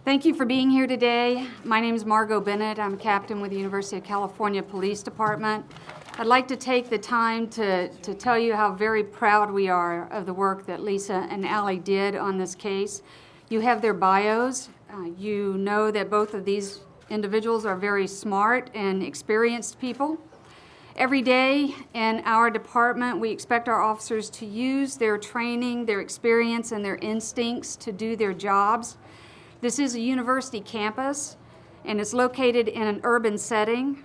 Thank you for being here today. My name is Margot Bennett. I'm a captain with the University of California Police Department. I'd like to take the time to tell you how very proud we are of the work that Lisa and Allie did on this case. You have their bios. You know that both of these individuals are very smart and experienced people. Every day in our department, we expect our officers to use their training, their experience, and their instincts to do their jobs. This is a university campus, and it's located in an urban setting.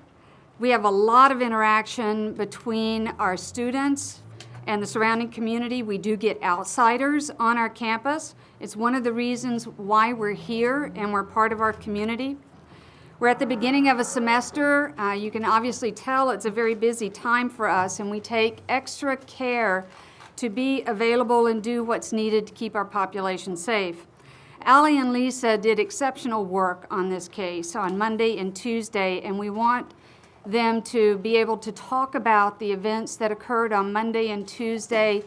We have a lot of interaction between our students and the surrounding community. We do get outsiders on our campus. It's one of the reasons why we're here and we're part of our community. We're at the beginning of a semester. You can obviously tell it's a very busy time for us, and we take extra care to be available and do what's needed to keep our population safe. Allie and Lisa did exceptional work on this case on Monday and Tuesday, and we want them to be able to talk about the events that occurred on Monday and Tuesday,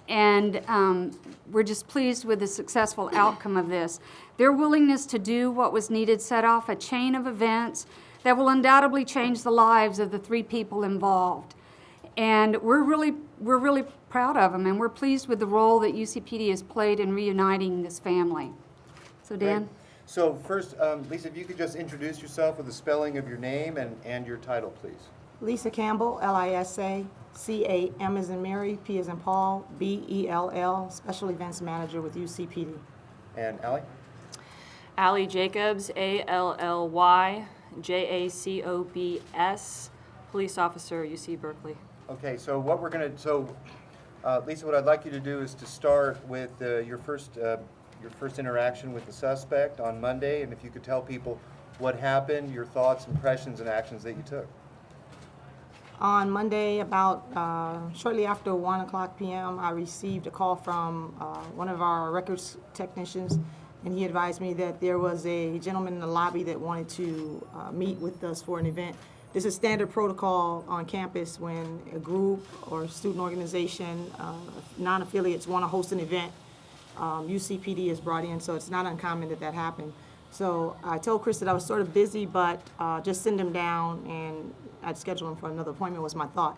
and we're just pleased with the successful outcome of this. Their willingness to do what was needed set off a chain of events that will undoubtedly change the lives of the three people involved. And we're really proud of them, and we're pleased with the role that UCPD has played in reuniting this family. So Dan? Great. So first, Lisa, if you could just introduce yourself with the spelling of your name and your title, please. Lisa Campbell, Lisa, C-A-M as in Mary, P as in Paul, B-E-L-L, Special Events Manager with UCPD. And Allie? Allie Jacobs, A-L-L-Y, J-A-C-O-B-S, Police Officer, UC Berkeley. Okay, so what we're going to, Lisa, what I'd like you to do is to start with your first interaction with the suspect on Monday, and if you could tell people what happened, your thoughts, impressions, and actions that you took. On Monday, about shortly after 1:00 p.m., I received a call from one of our records technicians, and he advised me that there was a gentleman in the lobby that wanted to meet with us for an event. This is standard protocol on campus when a group or student organization, non-affiliates, want to host an event. UCPD is brought in, so it's not uncommon that happened. So I told Chris that I was sort of busy, but just send him down and I'd schedule him for another appointment was my thought.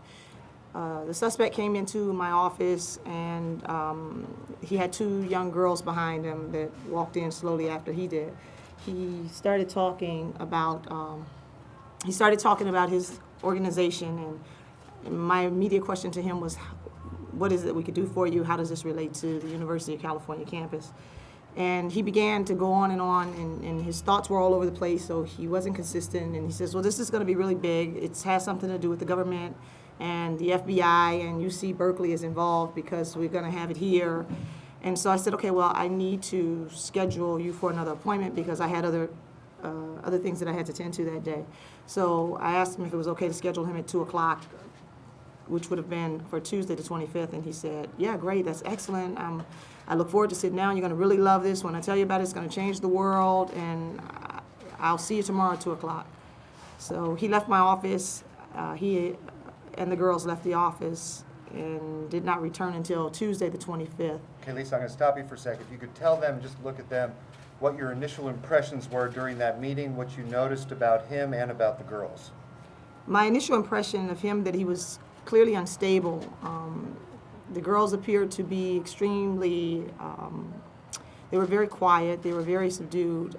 The suspect came into my office, and he had two young girls behind him that walked in slowly after he did. He started talking about his organization, and my immediate question to him was, what is it we could do for you? How does this relate to the University of California campus? And he began to go on, and his thoughts were all over the place, so he wasn't consistent. And he says, well, this is going to be really big. It has something to do with the government, and the FBI and UC Berkeley is involved because we're going to have it here. And so I said, okay, well, I need to schedule you for another appointment because I had other things that I had to attend to that day. So I asked him if it was okay to schedule him at 2:00, which would have been for Tuesday the 25th, and he said, yeah, great, that's excellent. I look forward to sitting down. You're going to really love this. When I tell you about it, it's going to change the world, and I'll see you tomorrow at 2:00. So he left my office. He and the girls left the office and did not return until Tuesday the 25th. Okay, Lisa, I'm going to stop you for a second. If you could tell them, just look at them, what your initial impressions were during that meeting, what you noticed about him and about the girls. My initial impression of him, that he was clearly unstable. The girls appeared to be extremely, they were very quiet, they were very subdued,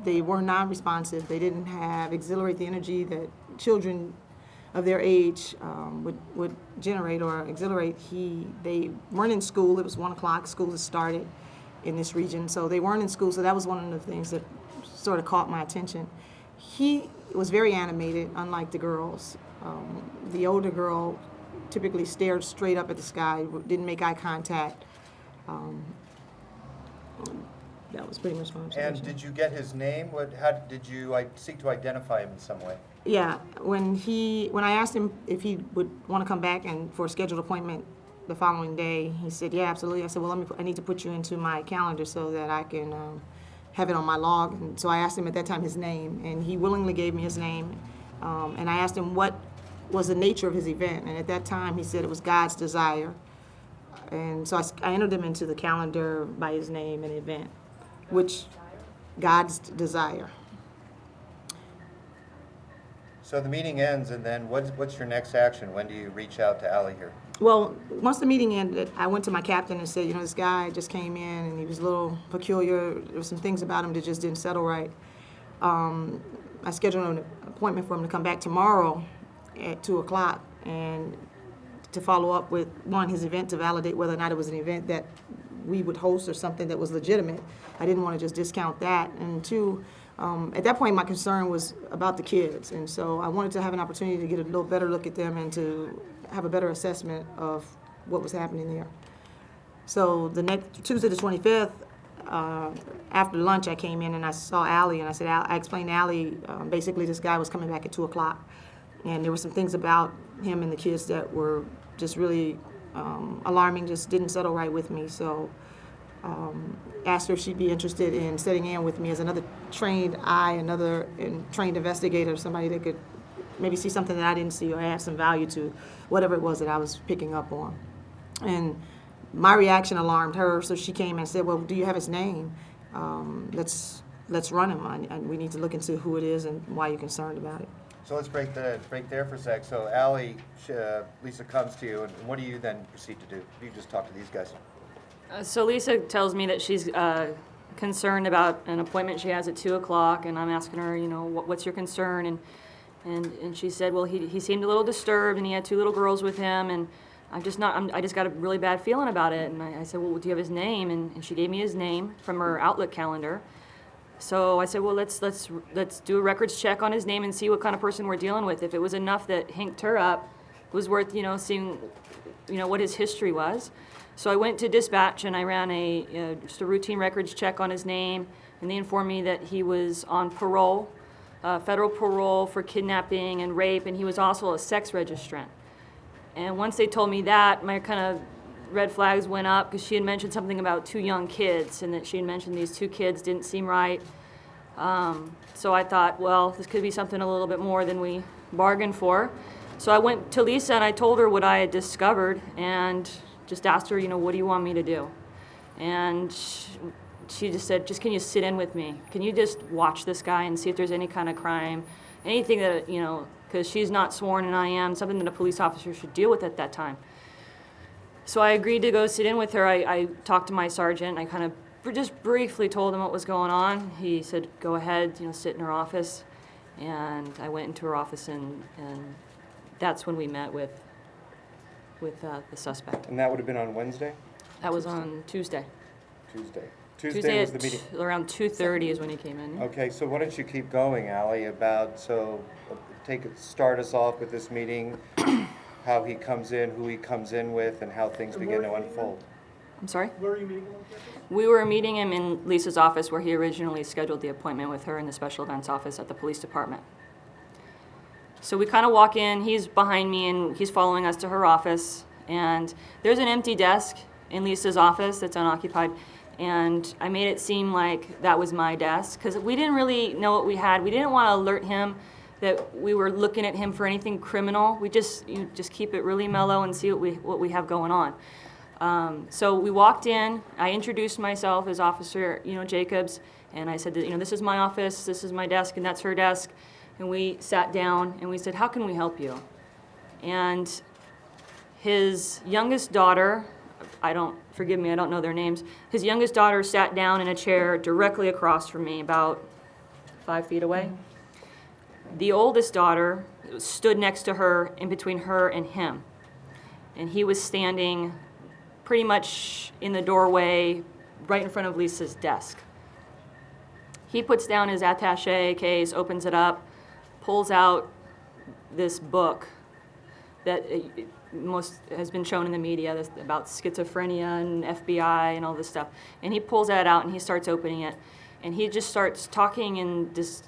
they were non-responsive, they didn't exhilarate the energy that children of their age would generate or exhilarate. They weren't in school. It was 1:00, school has started in this region, so they weren't in school, so that was one of the things that sort of caught my attention. He was very animated, unlike the girls. The older girl typically stared straight up at the sky, didn't make eye contact. That was pretty much my observation. And did you get his name? How did you seek to identify him in some way? Yeah, when I asked him if he would want to come back and for a scheduled appointment the following day, he said, yeah, absolutely. I said, well, I need to put you into my calendar so that I can have it on my log. And so I asked him at that time his name, and he willingly gave me his name. And I asked him what was the nature of his event, and at that time he said it was God's desire. And so I entered him into the calendar by his name and event, which God's desire. So the meeting ends, and then what's your next action? When do you reach out to Allie here? Well, once the meeting ended, I went to my captain and said, this guy just came in and he was a little peculiar. There were some things about him that just didn't settle right. I scheduled an appointment for him to come back tomorrow at 2 o'clock and to follow up with, one, his event, to validate whether or not it was an event that we would host or something that was legitimate. I didn't want to just discount that. And two, at that point, my concern was about the kids. And so I wanted to have an opportunity to get a little better look at them and to have a better assessment of what was happening there. So the next Tuesday, the 25th, after lunch, I came in and I saw Allie, and I said, I explained to Allie, basically this guy was coming back at 2 o'clock, and there were some things about him and the kids that were just really alarming, just didn't settle right with me. So asked her if she'd be interested in sitting in with me as another trained eye, another trained investigator, somebody that could maybe see something that I didn't see or add some value to whatever it was that I was picking up on. And my reaction alarmed her, so she came and said, well, do you have his name? Let's run him. And we need to look into who it is and why you're concerned about it. So let's break there for a sec. So Allie, Lisa comes to you, and what do you then proceed to do? You just talk to these guys. So Lisa tells me that she's concerned about an appointment she has at 2 o'clock, and I'm asking her, what's your concern? And she said, well, he seemed a little disturbed, and he had 2 little girls with him, and I just got a really bad feeling about it. And I said, well, do you have his name? And she gave me his name from her Outlook calendar. So I said, well, let's do a records check on his name and see what kind of person we're dealing with. If it was enough that hinked her up, it was worth, seeing, what his history was. So I went to dispatch and I ran just a routine records check on his name, and they informed me that he was on parole, federal parole for kidnapping and rape, and he was also a sex registrant. And once they told me that, my kind of red flags went up, because she had mentioned something about 2 young kids, and that she had mentioned these 2 kids didn't seem right. So I thought, well, this could be something a little bit more than we bargained for. So I went to Lisa and I told her what I had discovered, and just asked her, what do you want me to do? And she just said, can you sit in with me? Can you just watch this guy and see if there's any kind of crime, anything that, because she's not sworn and I am, something that a police officer should deal with at that time. So I agreed to go sit in with her. I talked to my sergeant. I kind of just briefly told him what was going on. He said, go ahead, sit in her office. And I went into her office, and that's when we met with the suspect. And that would have been on Wednesday? That was on Tuesday. Tuesday was the meeting. Around 2:30 is when he came in. Okay, so why don't you keep going, Allie, start us off with this meeting, how he comes in, who he comes in with, and how things begin to unfold. I'm sorry? Where are you meeting him? We were meeting him in Lisa's office, where he originally scheduled the appointment with her in the special events office at the police department. So we kind of walk in, he's behind me, and he's following us to her office. And there's an empty desk in Lisa's office that's unoccupied. And I made it seem like that was my desk, because we didn't really know what we had. We didn't want to alert him that we were looking at him for anything criminal. We just keep it really mellow and see what we have going on. So we walked in. I introduced myself as Officer Jacobs, and I said that, this is my office, this is my desk, and that's her desk. And we sat down and we said, how can we help you? And his youngest daughter, forgive me, I don't know their names. His youngest daughter sat down in a chair directly across from me, about 5 feet away. The oldest daughter stood next to her, in between her and him. And he was standing pretty much in the doorway, right in front of Lisa's desk. He puts down his attaché case, opens it up, pulls out this book that most has been shown in the media about schizophrenia and FBI and all this stuff. And he pulls that out and he starts opening it. And he just starts talking, and it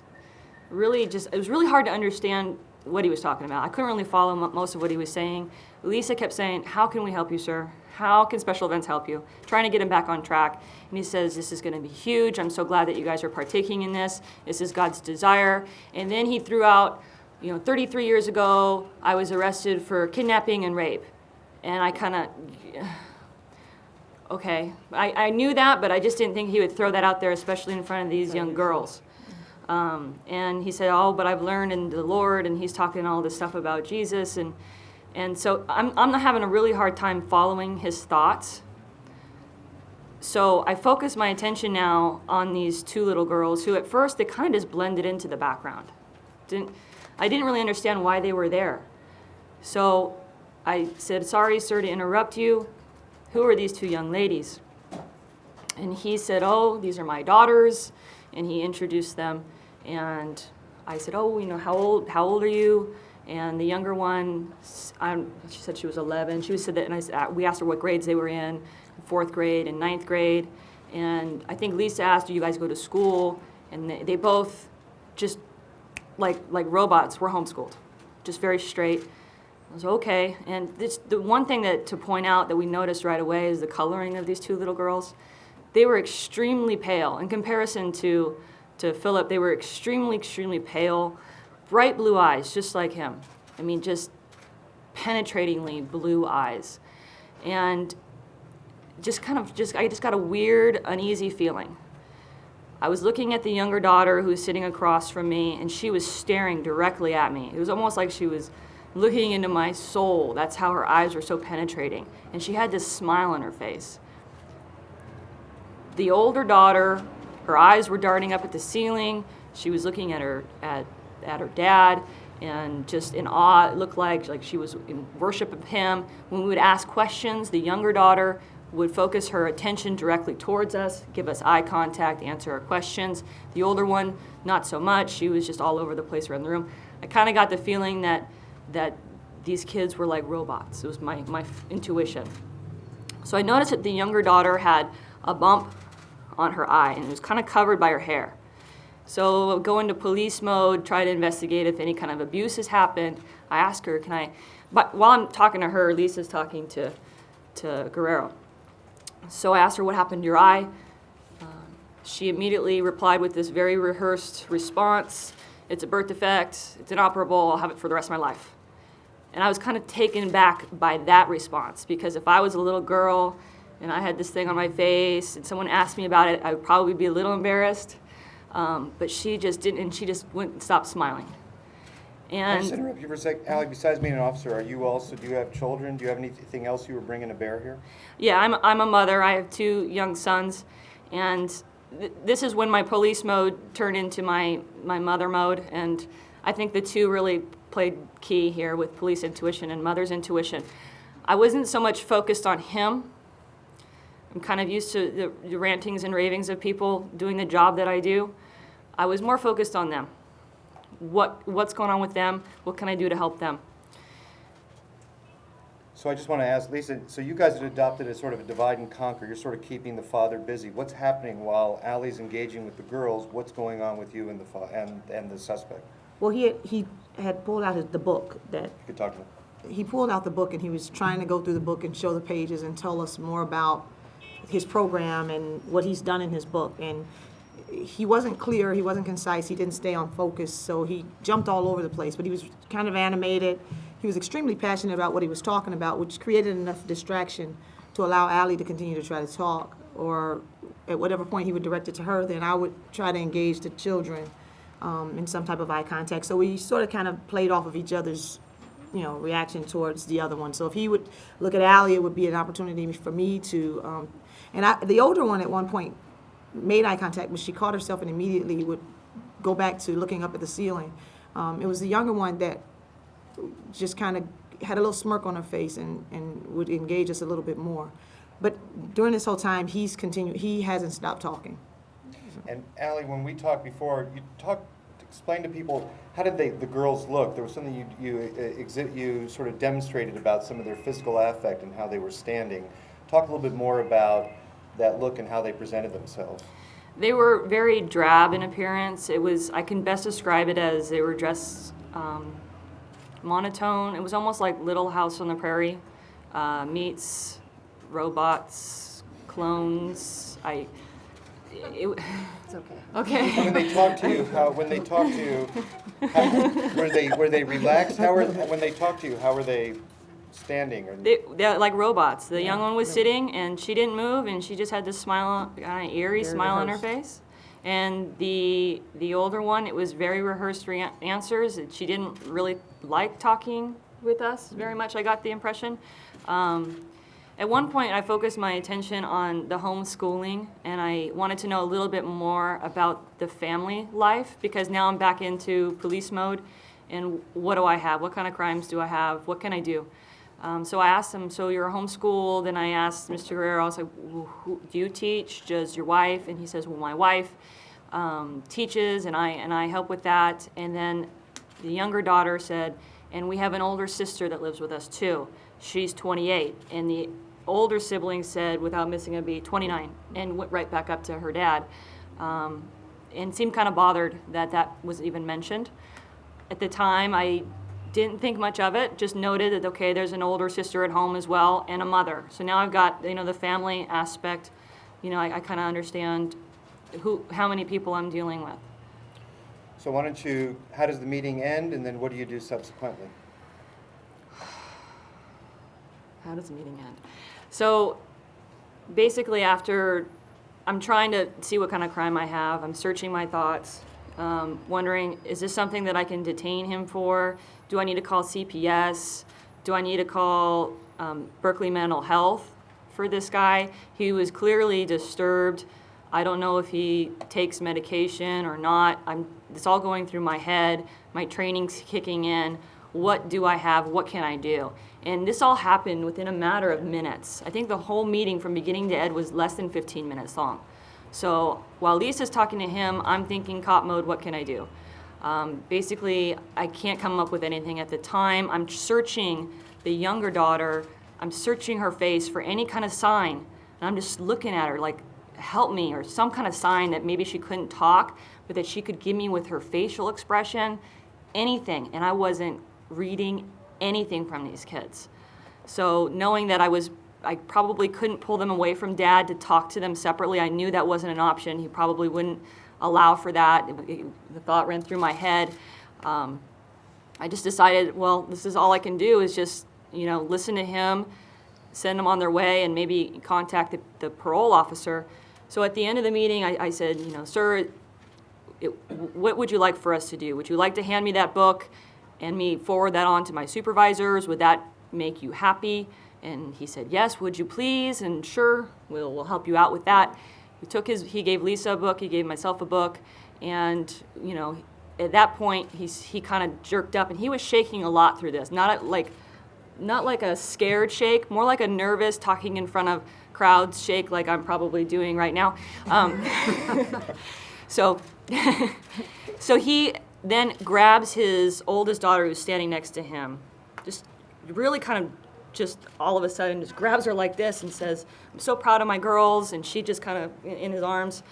was really hard to understand what he was talking about. I couldn't really follow most of what he was saying. Lisa kept saying, how can we help you, sir? How can special events help you? Trying to get him back on track. And he says, this is going to be huge. I'm so glad that you guys are partaking in this. This is God's desire. And then he threw out, 33 years ago, I was arrested for kidnapping and rape. And I kind of, okay. I knew that, but I just didn't think he would throw that out there, especially in front of these young girls. And he said, oh, but I've learned in the Lord, and he's talking all this stuff about Jesus. And so I'm not having a really hard time following his thoughts. So I focused my attention now on these two little girls who at first they kind of just blended into the background. I didn't really understand why they were there. So I said, sorry, sir, to interrupt you. Who are these two young ladies? And he said, oh, these are my daughters. And he introduced them. And I said, oh, how old are you? And the younger one, she said she was 11. She said that, and we asked her what grades they were in, 4th grade and 9th grade. And I think Lisa asked, do you guys go to school? And they both just, like robots, were homeschooled. Just very straight. I was okay. And the one thing to point out that we noticed right away is the coloring of these two little girls. They were extremely pale. In comparison to Philip, they were extremely, extremely pale. Bright blue eyes, just like him. I mean, just penetratingly blue eyes. And I just got a weird, uneasy feeling. I was looking at the younger daughter who was sitting across from me, and she was staring directly at me. It was almost like she was looking into my soul. That's how her eyes were so penetrating. And she had this smile on her face. The older daughter, her eyes were darting up at the ceiling. She was looking at her dad, and just in awe. It looked like she was in worship of him. When we would ask questions, the younger daughter would focus her attention directly towards us, give us eye contact, answer our questions. The older one, not so much. She was just all over the place around the room. I kind of got the feeling that these kids were like robots. It was my intuition. So I noticed that the younger daughter had a bump on her eye, and it was kind of covered by her hair. So go into police mode, try to investigate if any kind of abuse has happened. I asked her, but while I'm talking to her, Lisa's talking to Guerrero. So I asked her, what happened to your eye? She immediately replied with this very rehearsed response. It's a birth defect, it's inoperable, I'll have it for the rest of my life. And I was kind of taken back by that response, because if I was a little girl and I had this thing on my face and someone asked me about it, I would probably be a little embarrassed. But she just didn't, and she just went and stopped smiling. Can I just interrupt you for a sec? Allie, besides being an officer, do you have children? Do you have anything else you were bringing to bear here? Yeah, I'm a mother. I have 2 young sons, and this is when my police mode turned into my mother mode, and I think the two really played key here with police intuition and mother's intuition. I wasn't so much focused on him. I'm kind of used to the rantings and ravings of people doing the job that I do. I was more focused on them. What's going on with them? What can I do to help them? So I just want to ask, Lisa, so you guys have adopted a sort of a divide and conquer. You're sort of keeping the father busy. What's happening while Allie's engaging with the girls? What's going on with you and the suspect? Well, he had pulled out the book that You could talk to them. he pulled out the book, and he was trying to go through the book and show the pages and tell us more about his program and what he's done in his book. And he wasn't clear, he wasn't concise, he didn't stay on focus, so he jumped all over the place. But he was kind of animated. He was extremely passionate about what he was talking about, which created enough distraction to allow Allie to continue to try to talk, or at whatever point he would direct it to her, then I would try to engage the children in some type of eye contact. So we sort of kind of played off of each other's reaction towards the other one. So if he would look at Allie, it would be an opportunity for me to, the older one at one point made eye contact, but she caught herself and immediately would go back to looking up at the ceiling. It was the younger one that just kind of had a little smirk on her face and would engage us a little bit more. But during this whole time, he hasn't stopped talking. And Allie, when we talked before, explain to people, how did the girls look? There was something you sort of demonstrated about some of their physical affect and how they were standing. Talk a little bit more about that look and how they presented themselves. They were very drab in appearance. I can best describe it as they were dressed monotone. It was almost like Little House on the Prairie meets robots, clones. It's okay. Okay. When they talk to you, were they relaxed? When they talk to you, how were they standing? Or... They're like robots. The young one was Yeah. sitting, and she didn't move, and she just had this smile, kind of eerie Very smile on her rehearsed. face. And the older one, it was very rehearsed answers. She didn't really like talking with us very much, I got the impression. At one point, I focused my attention on the homeschooling, and I wanted to know a little bit more about the family life, because now I'm back into police mode, and what do I have? What kind of crimes do I have? What can I do? So I asked him, so you're homeschooled? And I asked Mr. Guerrero, I was like, who, do you teach? Does your wife? And he says, well, my wife teaches, and I help with that. And then the younger daughter said, and we have an older sister that lives with us too. She's 28. And the older sibling said, without missing a beat, 29, and went right back up to her dad. And seemed kind of bothered that that was even mentioned. At the time, I didn't think much of it, just noted that, okay, there's an older sister at home as well, and a mother. So now I've got, the family aspect, I kind of understand how many people I'm dealing with. So why don't you, how does the meeting end, and then what do you do subsequently? How does the meeting end? So basically after, I'm trying to see what kind of crime I have. I'm searching my thoughts, wondering, is this something that I can detain him for? Do I need to call CPS? Do I need to call Berkeley Mental Health for this guy? He was clearly disturbed. I don't know if he takes medication or not. It's all going through my head. My training's kicking in. What do I have? What can I do? And this all happened within a matter of minutes. I think the whole meeting from beginning to end was less than 15 minutes long. So while Lisa's talking to him, I'm thinking cop mode, what can I do? Basically, I can't come up with anything at the time. I'm searching the younger daughter. I'm searching her face for any kind of sign. And I'm just looking at her like, help me, or some kind of sign that maybe she couldn't talk, but that she could give me with her facial expression, anything. And I wasn't reading anything from these kids. So knowing that I probably couldn't pull them away from Dad to talk to them separately, I knew that wasn't an option. He probably wouldn't allow for that. The thought ran through my head. I just decided, well, this is all I can do is just, listen to him, send them on their way, and maybe contact the parole officer. So at the end of the meeting, I said, sir, what would you like for us to do? Would you like to hand me that book and me forward that on to my supervisors? Would that make you happy? And he said, yes, would you please? And sure, we'll help you out with that. He gave Lisa a book, he gave myself a book, and at that point he kind of jerked up, and he was shaking a lot through this. Not like a scared shake, more like a nervous talking in front of crowds shake, like I'm probably doing right now. So he then grabs his oldest daughter who's standing next to him, just really kind of just all of a sudden just grabs her like this and says, I'm so proud of my girls, and she just kind of in his arms.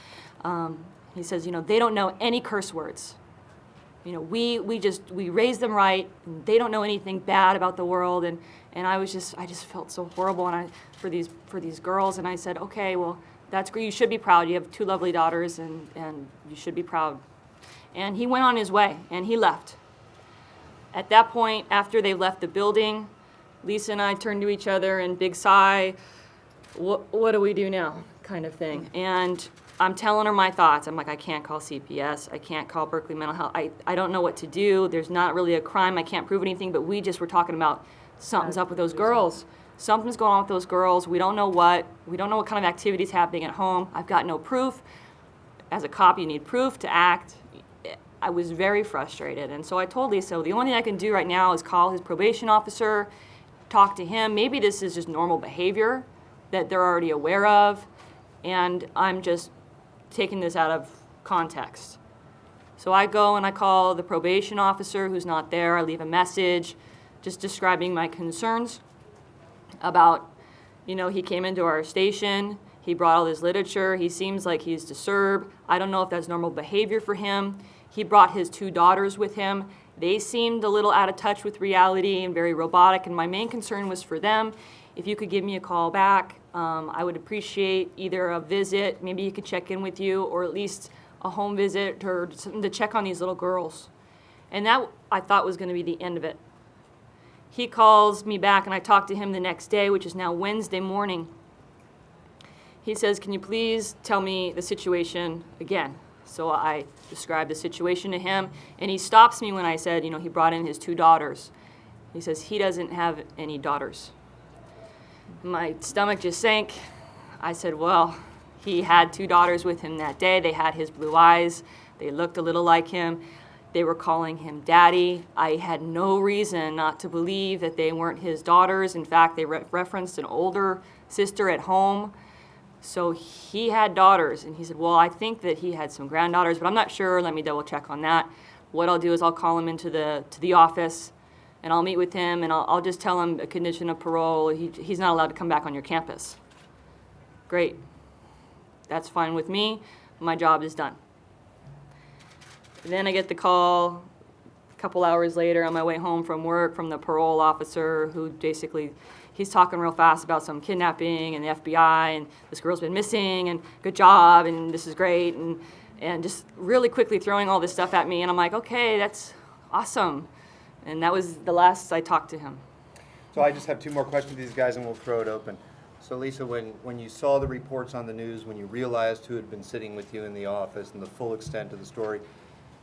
He says, they don't know any curse words. We raise them right, and they don't know anything bad about the world, and I just felt so horrible for these girls, and I said, okay, well, that's great, you should be proud. You have two lovely daughters, and you should be proud. And he went on his way, and he left. At that point, after they left the building, Lisa and I turned to each other and big sigh, what do we do now, kind of thing. And I'm telling her my thoughts. I'm like, I can't call CPS. I can't call Berkeley Mental Health. I don't know what to do. There's not really a crime. I can't prove anything, but we just were talking about something's up with those girls. Something's going on with those girls. We don't know what. We don't know what kind of activities happening at home. I've got no proof. As a cop, you need proof to act. I was very frustrated. And so I told Lisa, the only thing I can do right now is call his probation officer, talk to him. Maybe this is just normal behavior that they're already aware of, and I'm just taking this out of context. So I go and I call the probation officer who's not there. I leave a message just describing my concerns about, he came into our station, he brought all this literature, he seems like he's disturbed. I don't know if that's normal behavior for him. He brought his two daughters with him. They seemed a little out of touch with reality and very robotic, and my main concern was for them. If you could give me a call back, I would appreciate either a visit, maybe he could check in with you, or at least a home visit or something to check on these little girls. And that, I thought, was going to be the end of it. He calls me back, and I talk to him the next day, which is now Wednesday morning. He says, "Can you please tell me the situation again?" So I described the situation to him, and he stops me when I said, he brought in his 2 daughters. He says he doesn't have any daughters. My stomach just sank. I said, well, he had 2 daughters with him that day. They had his blue eyes. They looked a little like him. They were calling him daddy. I had no reason not to believe that they weren't his daughters. In fact, they referenced an older sister at home. So he had daughters, and he said, well, I think that he had some granddaughters, but I'm not sure. Let me double check on that. What I'll do is I'll call him into the office, and I'll meet with him, and I'll just tell him a condition of parole. He's not allowed to come back on your campus. Great. That's fine with me. My job is done. Then I get the call a couple hours later on my way home from work from the parole officer, who basically, he's talking real fast about some kidnapping and the FBI, and this girl's been missing, and good job, and this is great, and just really quickly throwing all this stuff at me. And I'm like, okay, that's awesome. And that was the last I talked to him. So I just have 2 more questions to these guys, and we'll throw it open. So Lisa, when you saw the reports on the news, when you realized who had been sitting with you in the office and the full extent of the story,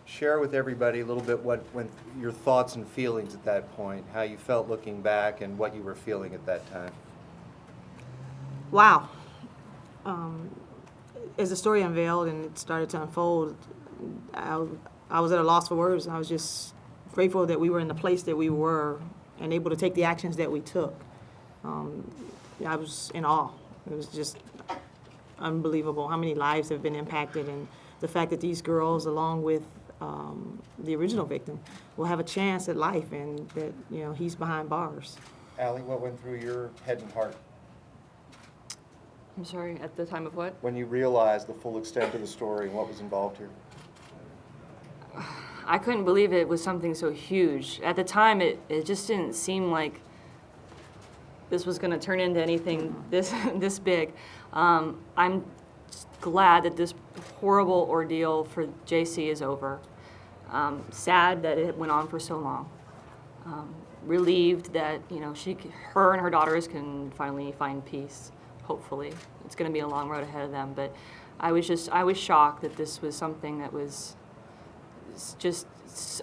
share with everybody a little bit when your thoughts and feelings at that point, how you felt looking back, and what you were feeling at that time. Wow. As the story unveiled and it started to unfold, I was at a loss for words. I was just grateful that we were in the place that we were and able to take the actions that we took. I was in awe. It was just unbelievable how many lives have been impacted, and the fact that these girls, along with the original victim, will have a chance at life, and that he's behind bars. Allie, what went through your head and heart I'm sorry, at the time of what? when you realized the full extent of the story and what was involved here? I couldn't believe it was something so huge. At the time, it just didn't seem like this was going to turn into anything this big. I'm glad that this horrible ordeal for JC is over. Sad that it went on for so long. Relieved that her and her daughters can finally find peace. Hopefully, it's going to be a long road ahead of them. But I was shocked that this was something that was just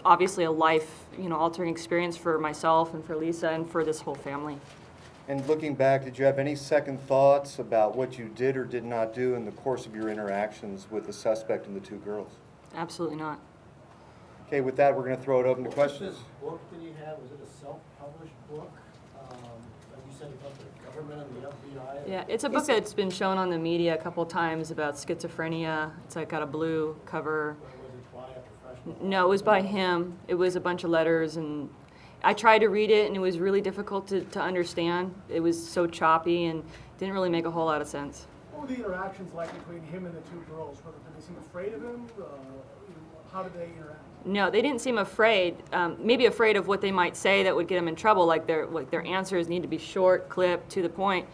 obviously a life altering experience for myself and for Lisa and for this whole family. And looking back, did you have any second thoughts about what you did or did not do in the course of your interactions with the suspect and the 2 girls? Absolutely not. Okay, with that, we're going to throw it open to What's questions. this book that you had? Was it a self-published book? Like you said about the government and the FBI? Yeah, it's a book that's been shown on the media a couple times about schizophrenia. It's got a blue cover. Or was it by a professional? No, it was by him. It was a bunch of letters, and I tried to read it, and it was really difficult to understand. It was so choppy and didn't really make a whole lot of sense. What were the interactions like between him and the 2 girls? Did they seem afraid of him? How did they interact? No, they didn't seem afraid. Maybe afraid of what they might say that would get them in trouble. Like their answers need to be short, clipped, to the point.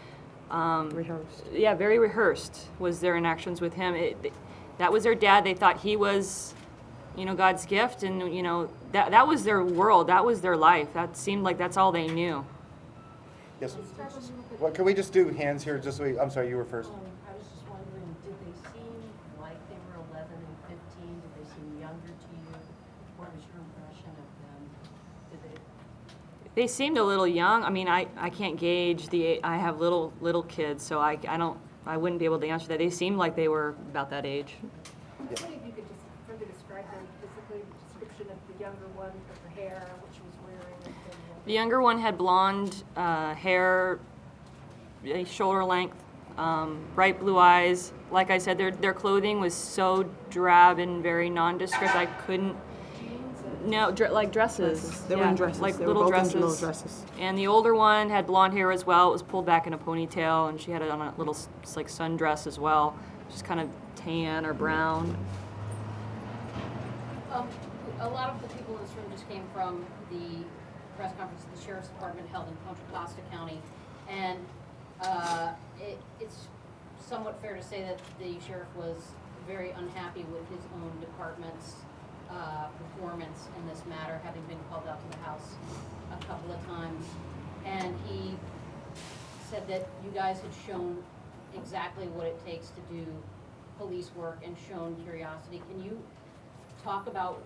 Rehearsed. Yeah, very rehearsed was their interactions with him. That was their dad. They thought he was, God's gift, and that was their world. That was their life. That seemed like that's all they knew. Yes. What can we just do hands here? I'm sorry, you were first. I was just wondering, did they seem like they were 11 and 15? Did they seem younger to you? What was your impression of them? They seemed a little young. I mean, I can't gauge I have little kids, so I wouldn't be able to answer that. They seemed like they were about that age. I was wondering if you could just further describe them physically, the description of the younger one, of her hair, what she was wearing. The younger one had blonde hair, shoulder length, bright blue eyes. Like I said, their clothing was so drab and very nondescript. I couldn't. No, like dresses. They were in dresses. Like They were little both in dresses. little dresses. And the older one had blonde hair as well. It was pulled back in a ponytail, and she had it on a little like sundress as well, just kind of tan or brown. A lot of the people in this room just came from the press conference the Sheriff's Department held in Contra Costa County, and it's somewhat fair to say that the sheriff was very unhappy with his own department's performance in this matter, having been called out to the House a couple of times. And he said that you guys had shown exactly what it takes to do police work and shown curiosity. Can you talk about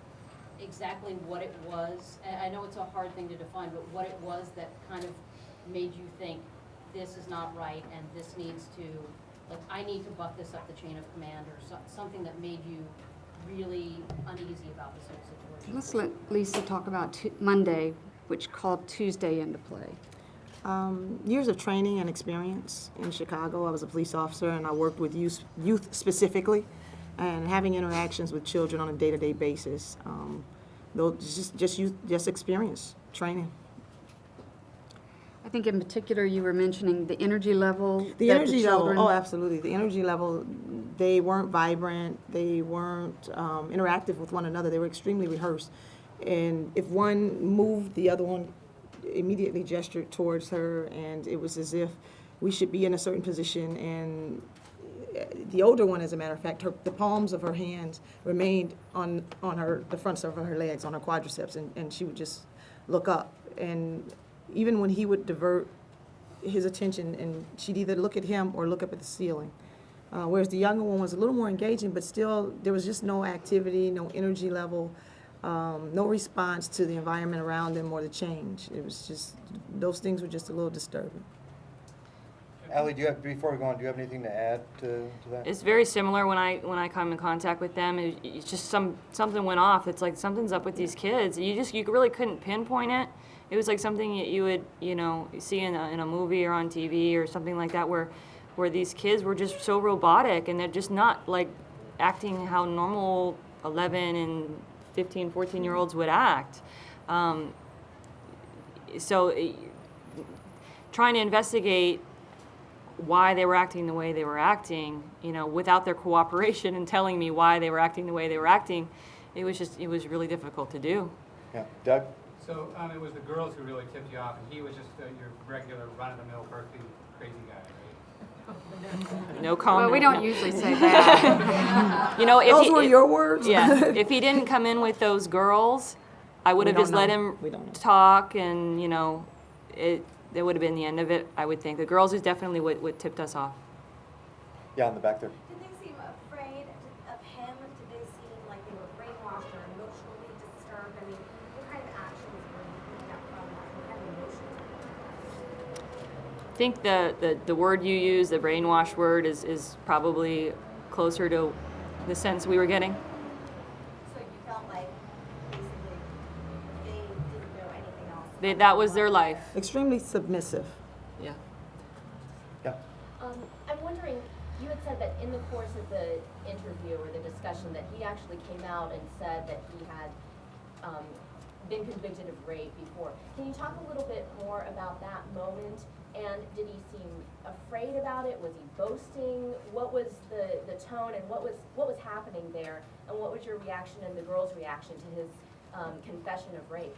exactly what it was? And I know it's a hard thing to define, but what it was that kind of made you think this is not right and this needs to, like, I need to buck this up the chain of command, or something that made you really uneasy about this whole situation? Let's let Lisa talk about Monday, which called Tuesday into play. Years of training and experience in Chicago. I was a police officer and I worked with youth specifically, and having interactions with children on a day-to-day basis. Just experience, training. I think in particular you were mentioning the energy level. The that energy children- level, oh, absolutely. The energy level, they weren't vibrant, they weren't interactive with one another, they were extremely rehearsed. And if one moved, the other one immediately gestured towards her, and it was as if we should be in a certain position. And the older one, as a matter of fact, the palms of her hands remained on the fronts of her legs, on her quadriceps, and she would just look up. And even when he would divert his attention, and she'd either look at him or look up at the ceiling. Whereas the younger one was a little more engaging, but still there was just no activity, no energy level, no response to the environment around them or the change. It was just, those things were just a little disturbing. Allie, before we go on, do you have anything to add to that? It's very similar when I come in contact with them. It's just something went off. It's like something's up with these kids. You really couldn't pinpoint it. It was like something that you would see in a movie or on TV or something like that, where these kids were just so robotic and they're just not like acting how normal 11 and 15, 14-year-olds would act. Trying to investigate why they were acting the way they were acting, without their cooperation and telling me why they were acting the way they were acting, it was really difficult to do. Yeah, Doug? So it was the girls who really tipped you off, and he was just your regular run-of-the-mill Berkeley crazy guy, right? No comment. Well, we don't usually say that. If Those were your words? Yeah. If he didn't come in with those girls, I would have don't just let know. him We don't know. talk, and that would have been the end of it, I would think. The girls is definitely what tipped us off. Yeah, in the back there. Did they seem afraid of him? Did they seem like they were brainwashed or emotionally disturbed? I mean, what kind of actions were you picking up from that? What kind of emotions? I think the word you use, the brainwash word, is probably closer to the sense we were getting. So you felt like basically they didn't know anything else? That was their life. Extremely submissive. Yeah. Yeah. I'm wondering, you had said that in the course of the interview or the discussion that he actually came out and said that he had been convicted of rape before. Can you talk a little bit more about that moment? And did he seem afraid about it? Was he boasting? What was the tone, and what was happening there? And what was your reaction and the girl's reaction to his confession of rape?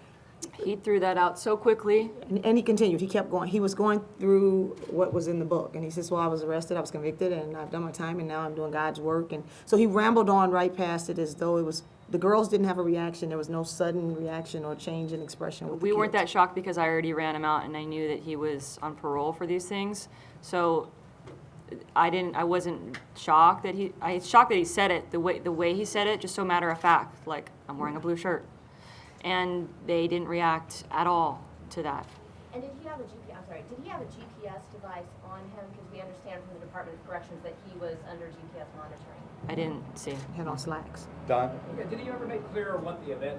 He threw that out so quickly. And he continued. He kept going. He was going through what was in the book. And he says, well, I was arrested, I was convicted, and I've done my time, and now I'm doing God's work. And so he rambled on right past it as though it was, the girls didn't have a reaction. There was no sudden reaction or change in expression with the We weren't kids. that shocked because I already ran him out and I knew that he was on parole for these things. So I wasn't shocked that I was shocked that he said it the way he said it, just so matter of fact, like, I'm wearing a blue shirt. And they didn't react at all to that. And did he have a GPS device on him? Because we understand from the Department of Corrections that he was under GPS monitoring. I didn't see. Had on slacks. Don? Okay, did he ever make clear what the event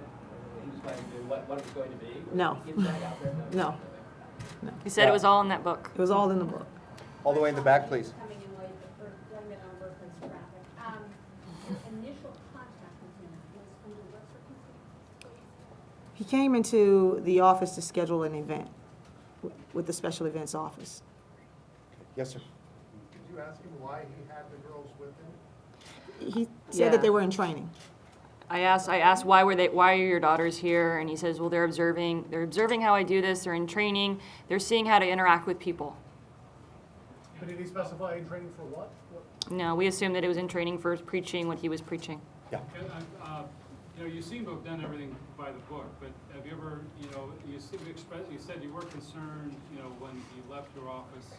he was planning to do, what it was going to be? No. Did he give that out there? No. He said it was all in that book. It was all in the book. All the way in the back, please. Coming in late for employment on Berkeley's traffic. Your initial contact with him was under what circumstances? He came into the office to schedule an event with the special events office. Yes, sir. Did you ask him why he had the girls with him? He said that they were in training. I asked why are your daughters here? And he says, well, they're observing how I do this, they're in training, they're seeing how to interact with people. But did he specify in training for what? No, we assumed that it was in training for preaching what he was preaching. Yeah. You know, you seem to have done everything by the book, but have you ever, you know, you seem to express, you said you were concerned, you know, when he left your office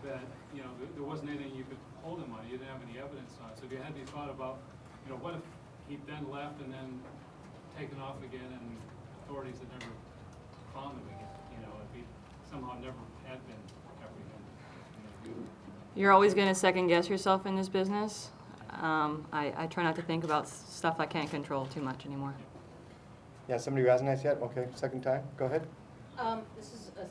that, you know, there wasn't anything you could hold him on, you didn't have any evidence on. So have you had any thought about, you know, what if he then left and then taken off again and authorities had never found him again, you know, if he somehow never had been apprehended? You're always going to second guess yourself in this business. I try not to think about stuff I can't control too much anymore. Yeah, somebody who hasn't asked yet? Okay, second time, go ahead. This is a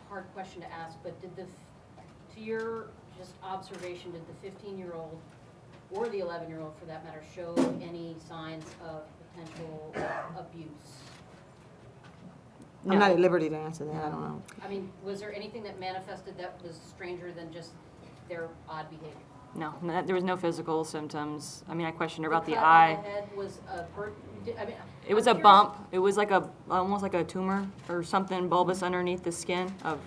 hard question to ask, but to your just observation, did the 15-year-old or the 11-year-old for that matter show any signs of potential abuse? I'm not at liberty to answer that, I don't know. I mean, was there anything that manifested that was stranger than just their odd behavior? No, there was no physical symptoms. I mean, I questioned her about the cut on eye. the head was It was a bump. It was like almost like a tumor or something bulbous underneath the skin of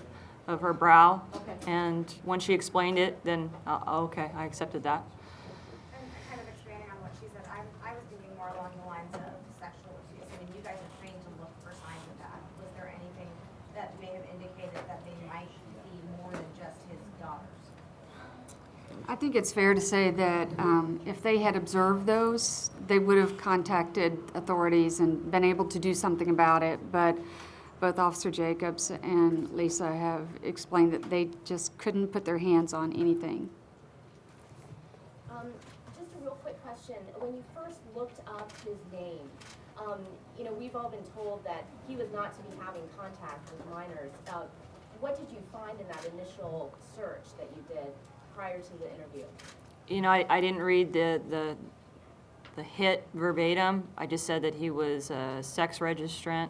her brow. Okay. And when she explained it, then okay, I accepted that. And kind of expanding on what she said, I was thinking more along the lines of sexual abuse. I mean, you guys are trained to look for signs of that. Was there anything that may have indicated that they might be more than just his daughters? I think it's fair to say that if they had observed those, they would have contacted authorities and been able to do something about it. But both Officer Jacobs and Lisa have explained that they just couldn't put their hands on anything. Just a real quick question. When you first looked up his name, you know, we've all been told that he was not to be having contact with minors. What did you find in that initial search that you did prior to the interview? You know, I didn't read the hit verbatim. I just said that he was a sex registrant.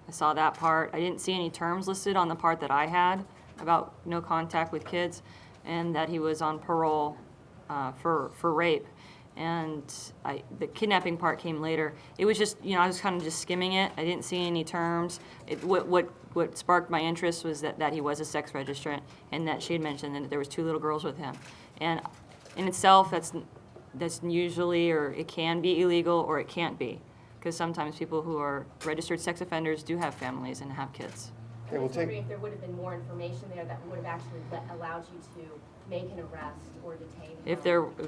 I saw that part. I didn't see any terms listed on the part that I had about no contact with kids, and that he was on parole for rape. And the kidnapping part came later. It was just, you know, I was kind of just skimming it. I didn't see any terms. What sparked my interest was that he was a sex registrant, and that she had mentioned that there was 2 little girls with him. And in itself, that's usually, or it can be illegal, or it can't be, because sometimes people who are registered sex offenders do have families and have kids. I was wondering if there would have been more information there that would have actually allowed you to make an arrest or detain him. If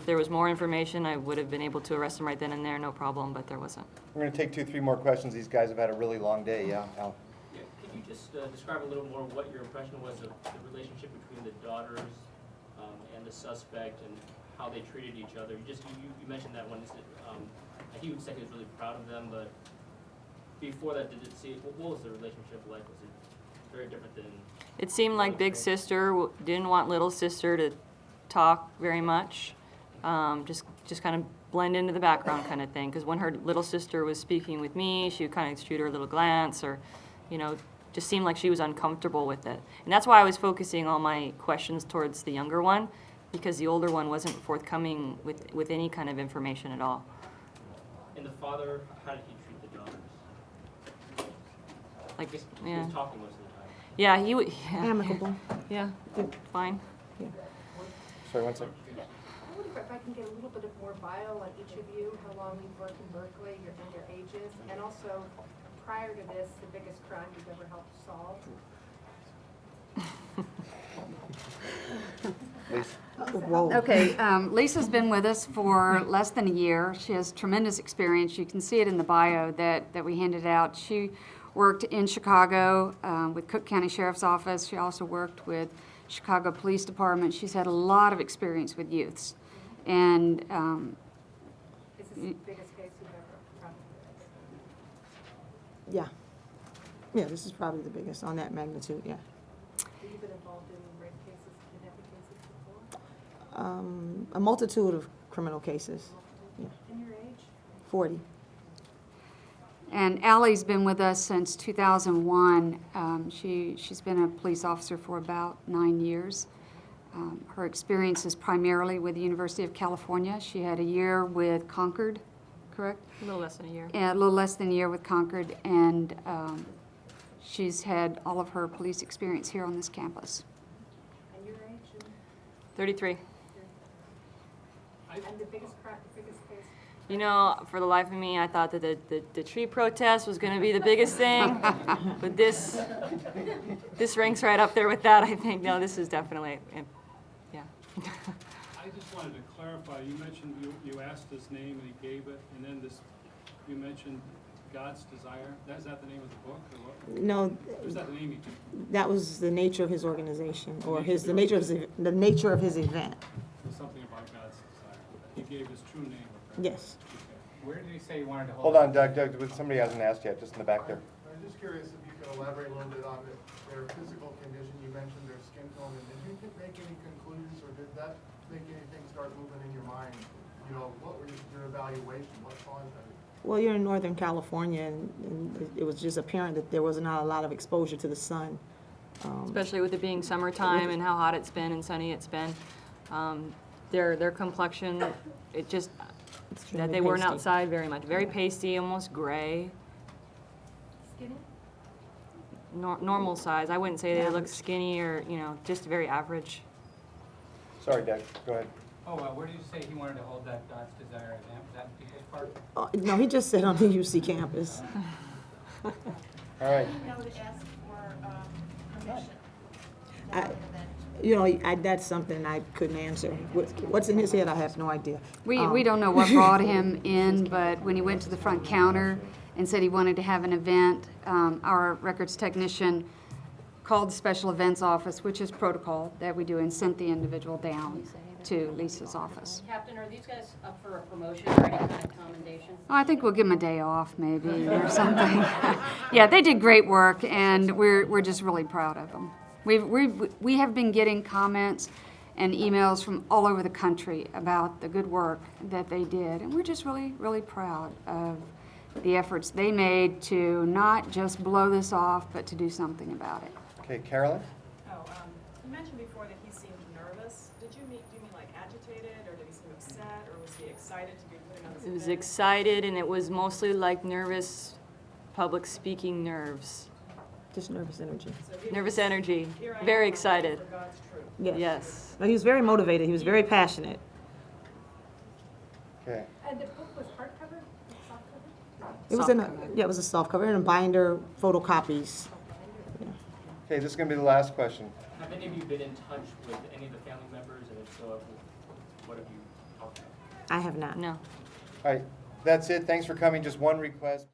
there was more information, I would have been able to arrest him right then and there, no problem, but there wasn't. We're going to take 2-3 more questions. These guys have had a really long day. Yeah, Al. Yeah, could you just describe a little more what your impression was of the relationship between the daughters and the suspect and how they treated each other? You mentioned that one. He would say he was really proud of them, but before that, what was the relationship like? Was it very different than? It seemed like big sister didn't want little sister to talk very much, just kind of blend into the background kind of thing. Because when her little sister was speaking with me, she would kind of shoot her a little glance, or, you know, just seemed like she was uncomfortable with it. And that's why I was focusing all my questions towards the younger one, because the older one wasn't forthcoming with any kind of information at all. And the father, how did he treat the daughters? Like, He yeah. was talking most of the time. Yeah, he would. Yeah, Amicable. Yeah, fine. Sorry, one second. I wonder if I can get a little bit of more bio on each of you, how long you've worked in Berkeley, and your ages, and also, prior to this, the biggest crime you've ever helped solve. Whoa. Okay, Lisa's been with us for less than a year. She has tremendous experience. You can see it in the bio that we handed out. She worked in Chicago with Cook County Sheriff's Office. She also worked with Chicago Police Department. She's had a lot of experience with youths. And Is this the biggest case you've ever prosecuted? Yeah. Yeah, this is probably the biggest on that magnitude, yeah. Have you been involved in rape cases, kidnapping cases before? A multitude of criminal cases. Yeah. And your age? 40. And Allie's been with us since 2001. She's been a police officer for about 9 years. Her experience is primarily with the University of California. She had a year with Concord, correct? A little less than a year. Yeah, a little less than a year with Concord, and she's had all of her police experience here on this campus. And your age? 33. And the biggest case? You know, for the life of me, I thought that the tree protest was going to be the biggest thing, but this ranks right up there with that, I think. No, this is definitely, yeah. I just wanted to clarify, you mentioned you asked his name and he gave it, and then you mentioned God's Desire. Is that the name of the book, or what? No, Or is that the name he gave? that was the nature of his organization, or the nature of his event. There's something about God's Desire. He gave his true name. Yes. Where did he say he wanted to Hold on, Doug, somebody hasn't asked yet, just in the back there. I was just curious if you could elaborate a little bit on their physical condition. You mentioned their skin tone, and did you make any conclusions, or did that make anything start moving in your mind? You know, what were your evaluation? What caused that? Well, you're in Northern California, and it was just apparent that there was not a lot of exposure to the sun. Especially with it being summertime and how hot it's been and sunny it's been. Their complexion, it just, that they weren't pasty. outside very much. Very pasty, almost gray. Skinny? Normal size. I wouldn't say they look skinny or, you know, just very average. Sorry, Doug, go ahead. Oh, where did you say he wanted to hold that God's Desire event? Was that in People's Park? No, he just said on the UC campus. All right. No, to ask for permission. That's something I couldn't answer. What's in his head, I have no idea. We don't know what brought him in, but when he went to the front counter and said he wanted to have an event, our records technician called the special events office, which is protocol that we do, and sent the individual down to Lisa's office. Captain, are these guys up for a promotion or any kind of commendation? I think we'll give him a day off maybe or something. Yeah, they did great work, and we're just really proud of them. We have been getting comments and emails from all over the country about the good work that they did, and we're just really, really proud of the efforts they made to not just blow this off, but to do something about it. Okay, Carolyn? You mentioned before that he seemed nervous. Do you mean like agitated, or did he seem upset, or was he excited to be putting on this It was event? excited, and it was mostly like nervous public speaking nerves. Just nervous energy. So he Nervous was, energy. "Here I am, Very I'm excited. for God's truth." Yes. No, he was very motivated. He was very passionate. Okay. And the book was hardcover, softcover? It was it was a soft cover and a binder, photocopies. Okay, this is going to be the last question. Have any of you been in touch with any of the family members, and if so, what have you talked about? I have not. No. All right, that's it. Thanks for coming. Just one request.